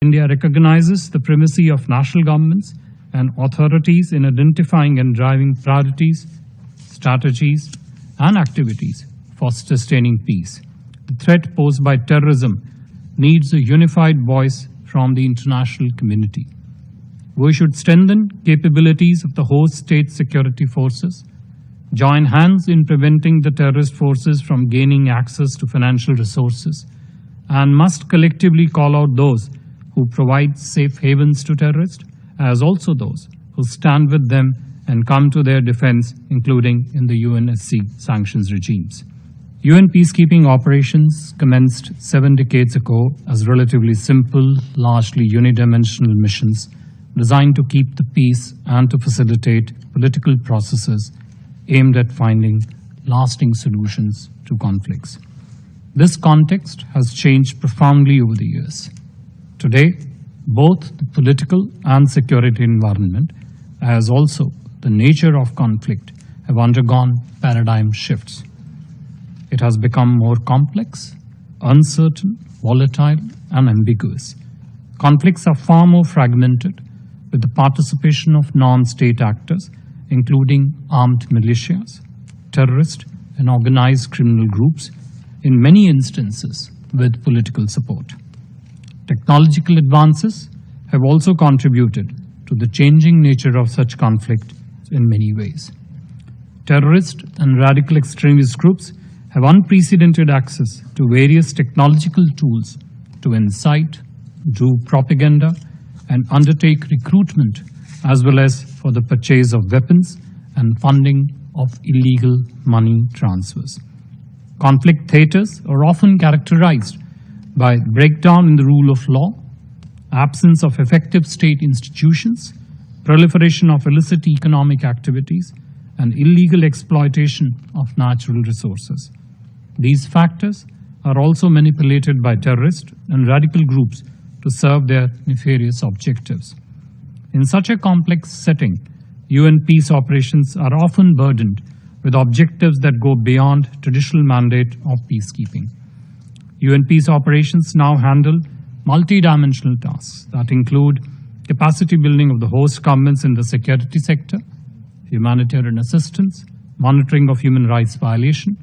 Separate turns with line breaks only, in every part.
India recognizes the primacy of national governments and authorities in identifying and driving priorities, strategies, and activities for sustaining peace. The threat posed by terrorism needs a unified voice from the international community. We should strengthen capabilities of the host state security forces, join hands in preventing the terrorist forces from gaining access to financial resources, and must collectively call out those who provide safe havens to terrorists, as also those who stand with them and come to their defense, including in the UNSC sanctions regimes. UN peacekeeping operations commenced 7 decades ago as relatively simple, largely unidimensional missions designed to keep the peace and to facilitate political processes aimed at finding lasting solutions to conflicts. This context has changed profoundly over the years. Today, both the political and security environment, as also the nature of conflict, have undergone paradigm shifts. It has become more complex, uncertain, volatile, and ambiguous. Conflicts are far more fragmented, with the participation of non-state actors, including armed militias, terrorist and organized criminal groups, in many instances with political support. Technological advances have also contributed to the changing nature of such conflict in many ways. Terrorist and radical extremist groups have unprecedented access to various technological tools to incite, do propaganda, and undertake recruitment, as well as for the purchase of weapons and funding of illegal money transfers. Conflict theaters are often characterized by breakdown in the rule of law, absence of effective state institutions, proliferation of illicit economic activities, and illegal exploitation of natural resources. These factors are also manipulated by terrorist and radical groups to serve their nefarious objectives. In such a complex setting, UN peace operations are often burdened with objectives that go beyond traditional mandate of peacekeeping. UN peace operations now handle multidimensional tasks that include capacity building of the host governments in the security sector, humanitarian assistance, monitoring of human rights violation,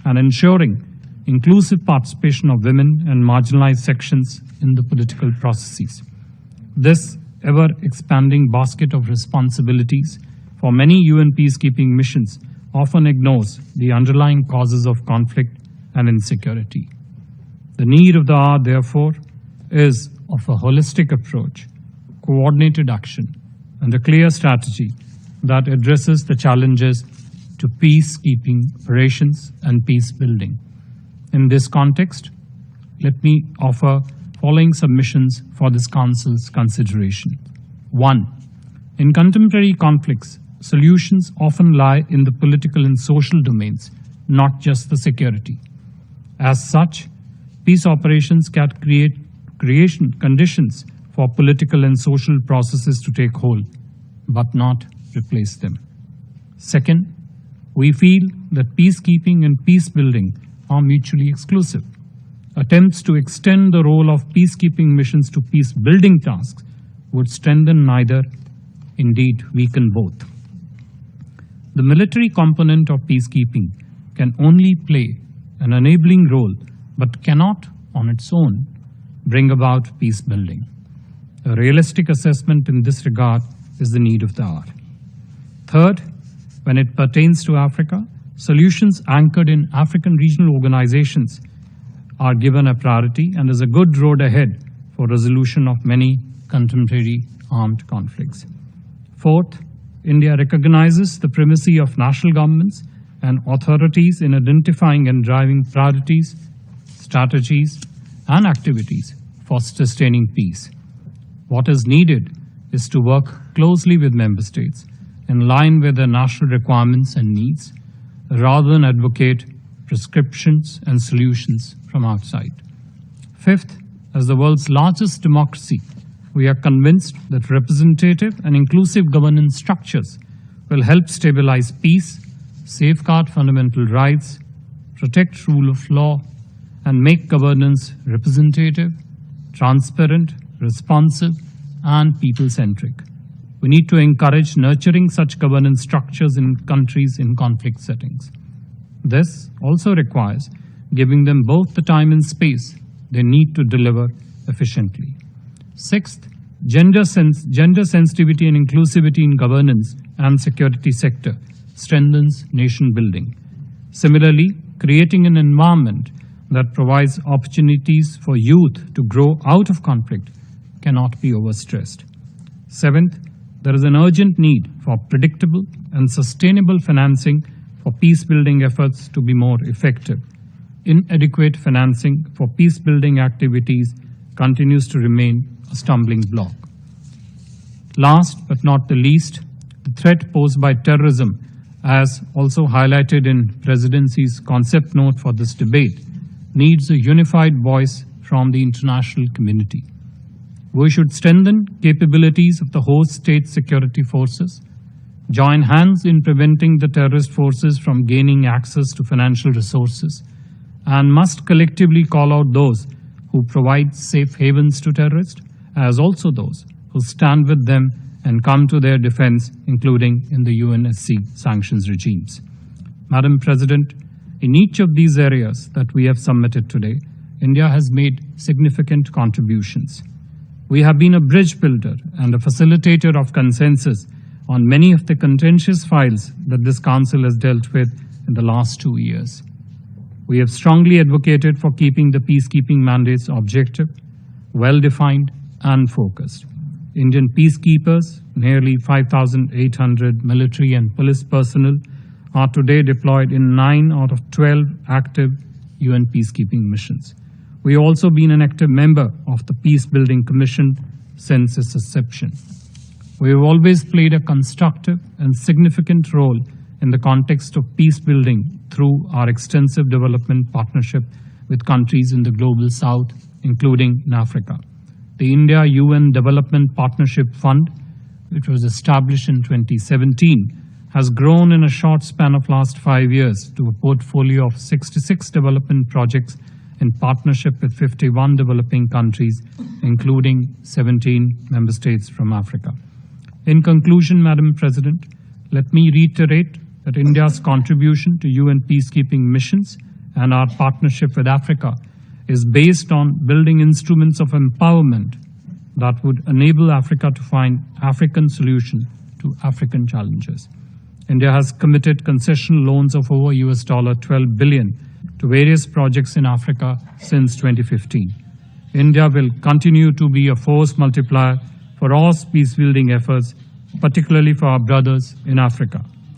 and ensuring inclusive participation of women and marginalized sections in the political processes. This ever-expanding basket of responsibilities for many UN peacekeeping missions often ignores the underlying causes of conflict and insecurity. The need of the hour, therefore, is of a holistic approach, coordinated action, and a clear strategy that addresses the challenges to peacekeeping operations and peace building. In this context, let me offer following submissions for this Council's consideration. 1. In contemporary conflicts, solutions often lie in the political and social domains, not just the security. As such, peace operations can create conditions for political and social processes to take hold, but not replace them. Second, we feel that peacekeeping and peace building are mutually exclusive. Attempts to extend the role of peacekeeping missions to peace-building tasks would strengthen neither, indeed weaken both. The military component of peacekeeping can only play an enabling role, but cannot, on its own, bring about peace building. A realistic assessment in this regard is the need of the hour. Third, when it pertains to Africa, solutions anchored in African regional organizations are given a priority and is a good road ahead for resolution of many contemporary armed conflicts. Fourth, India recognizes the primacy of national governments and authorities in identifying and driving priorities, strategies, and activities for sustaining peace. What is needed is to work closely with member states in line with their national requirements and needs, rather than advocate prescriptions and solutions from outside. Fifth, as the world's largest democracy, we are convinced that representative and inclusive governance structures will help stabilize peace, safeguard fundamental rights, protect rule of law, and make governance representative, transparent, responsive, and people-centric. We need to encourage nurturing such governance structures in countries in conflict settings. This also requires giving them both the time and space they need to deliver efficiently. Sixth, gender sensitivity and inclusivity in governance and security sector strengthens nation building. Similarly, creating an environment that provides opportunities for youth to grow out of conflict cannot be overstressed. Seventh, there is an urgent need for predictable and sustainable financing for peace-building efforts to be more effective. Inadequate financing for peace-building activities continues to remain a stumbling block. Last but not the least, the threat posed by terrorism, as also highlighted in Presidency's concept note for this debate, needs a unified voice from the international community. We should strengthen capabilities of the host state security forces, join hands in preventing the terrorist forces from gaining access to financial resources, and must collectively call out those who provide safe havens to terrorists, as also those who stand with them and come to their defense, including in the UNSC sanctions regimes. Madam President, in each of these areas that we have submitted today, India has made significant contributions. We have been a bridge builder and a facilitator of consensus on many of the contentious files that this Council has dealt with in the last 2 years. We have strongly advocated for keeping the peacekeeping mandates objective, well-defined, and focused. Indian peacekeepers, nearly 5,800 military and police personnel, are today deployed in 9 out of 12 active UN peacekeeping missions. We have also been an active member of the Peace-Building Commission since its inception. We have always played a constructive and significant role in the context of peace building through our extensive development partnership with countries in the Global South, including in Africa. The India-UN Development Partnership Fund, which was established in 2017, has grown in a short span of last 5 years to a portfolio of 66 development projects in partnership with 51 developing countries, including 17 member states from Africa. In conclusion, Madam President, let me reiterate that India's contribution to UN peacekeeping missions and our partnership with Africa is based on building instruments of empowerment that would enable Africa to find African solutions to African challenges. India has committed concession loans of over $12 billion to various projects in Africa since 2015. India will continue to be a force multiplier for all peace-building efforts, particularly for our brothers in Africa.